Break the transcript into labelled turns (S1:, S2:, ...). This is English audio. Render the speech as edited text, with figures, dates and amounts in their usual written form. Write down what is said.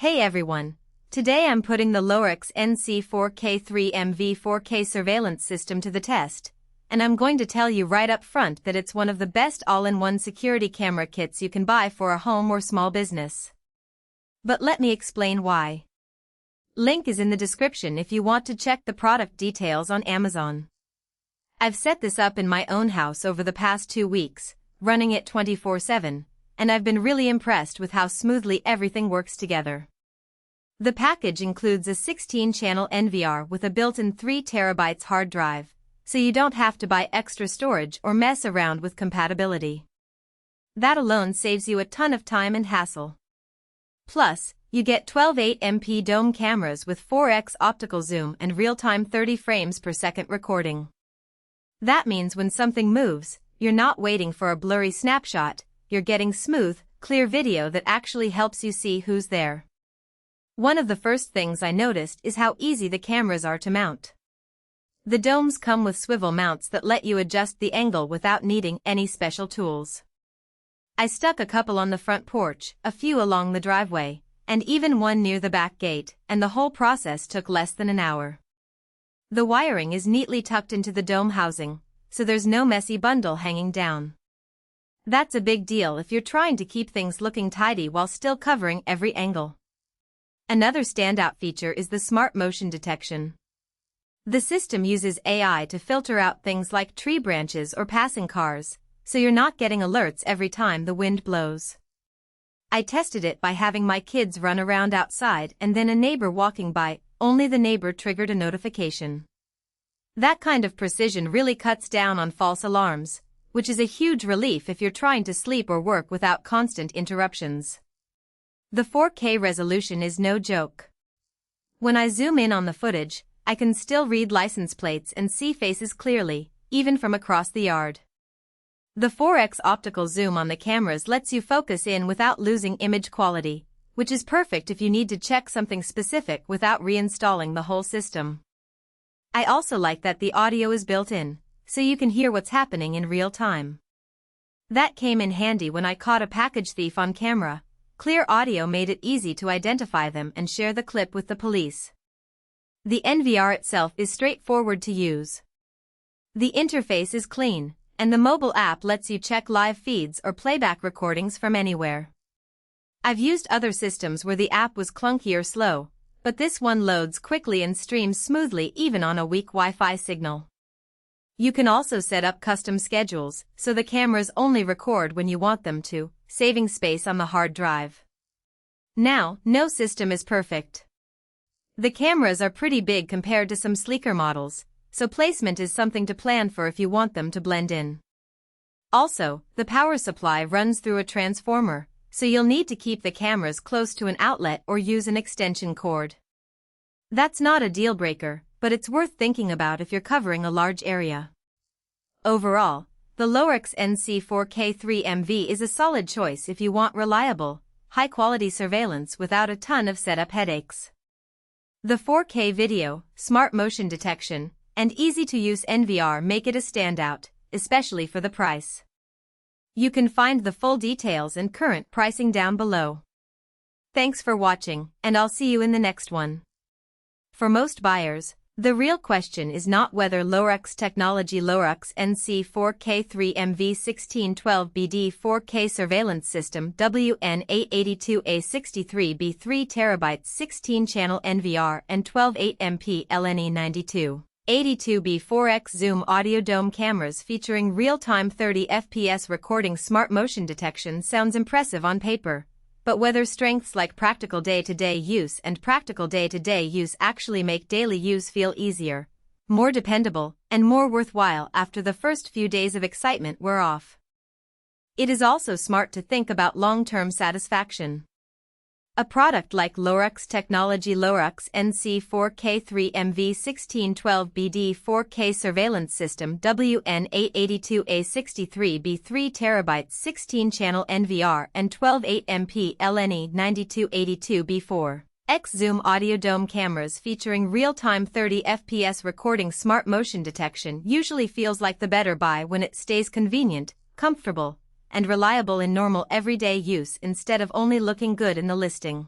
S1: Hey everyone! Today I'm putting the Lorex NC4K3MV 4K surveillance system to the test, and I'm going to tell you right up front that it's one of the best all-in-one security camera kits you can buy for a home or small business. But let me explain why. Link is in the description if you want to check the product details on Amazon. I've set this up in my own house over the past 2 weeks, running it 24/7, and I've been really impressed with how smoothly everything works together. The package includes a 16-channel NVR with a built-in 3 TB hard drive, so you don't have to buy extra storage or mess around with compatibility. That alone saves you a ton of time and hassle. Plus, you get 12 8MP dome cameras with 4x optical zoom and real-time 30 frames per second recording. That means when something moves, you're not waiting for a blurry snapshot, you're getting smooth, clear video that actually helps you see who's there. One of the first things I noticed is how easy the cameras are to mount. The domes come with swivel mounts that let you adjust the angle without needing any special tools. I stuck a couple on the front porch, a few along the driveway, and even one near the back gate, and the whole process took less than an hour. The wiring is neatly tucked into the dome housing, so there's no messy bundle hanging down. That's a big deal if you're trying to keep things looking tidy while still covering every angle. Another standout feature is the smart motion detection. The system uses AI to filter out things like tree branches or passing cars, so you're not getting alerts every time the wind blows. I tested it by having my kids run around outside and then a neighbor walking by, only the neighbor triggered a notification. That kind of precision really cuts down on false alarms, which is a huge relief if you're trying to sleep or work without constant interruptions. The 4K resolution is no joke. When I zoom in on the footage, I can still read license plates and see faces clearly, even from across the yard. The 4x optical zoom on the cameras lets you focus in without losing image quality, which is perfect if you need to check something specific without reinstalling the whole system. I also like that the audio is built in, so you can hear what's happening in real time. That came in handy when I caught a package thief on camera. Clear audio made it easy to identify them and share the clip with the police. The NVR itself is straightforward to use. The interface is clean, and the mobile app lets you check live feeds or playback recordings from anywhere. I've used other systems where the app was clunky or slow, but this one loads quickly and streams smoothly even on a weak Wi-Fi signal. You can also set up custom schedules, so the cameras only record when you want them to, saving space on the hard drive. Now, no system is perfect. The cameras are pretty big compared to some sleeker models, so placement is something to plan for if you want them to blend in. Also, the power supply runs through a transformer, so you'll need to keep the cameras close to an outlet or use an extension cord. That's not a deal breaker, but it's worth thinking about if you're covering a large area. Overall, the Lorex NC4K3MV is a solid choice if you want reliable, high-quality surveillance without a ton of setup headaches. The 4K video, smart motion detection, and easy-to-use NVR make it a standout, especially for the price. You can find the full details and current pricing down below. Thanks for watching, and I'll see you in the next one. For most buyers, the real question is not whether Lorex Technology Lorex NC4K3MV 1612BD 4K surveillance system WN882A63B 3 TB 16-channel NVR and 12 8MP LNE92. 82B 4x zoom audio dome cameras featuring real-time 30 FPS recording smart motion detection sounds impressive on paper, but whether strengths like practical day-to-day use actually make daily use feel easier, more dependable, and more worthwhile after the first few days of excitement wear off. It is also smart to think about long-term satisfaction. A product like Lorex Technology Lorex NC4K3MV 1612BD 4K surveillance system WN882A63B 3 TB 16-channel NVR and 12 8MP LNE92 82B4 X zoom audio dome cameras featuring real-time 30 FPS recording smart motion detection usually feels like the better buy when it stays convenient, comfortable, and reliable in normal everyday use instead of only looking good in the listing.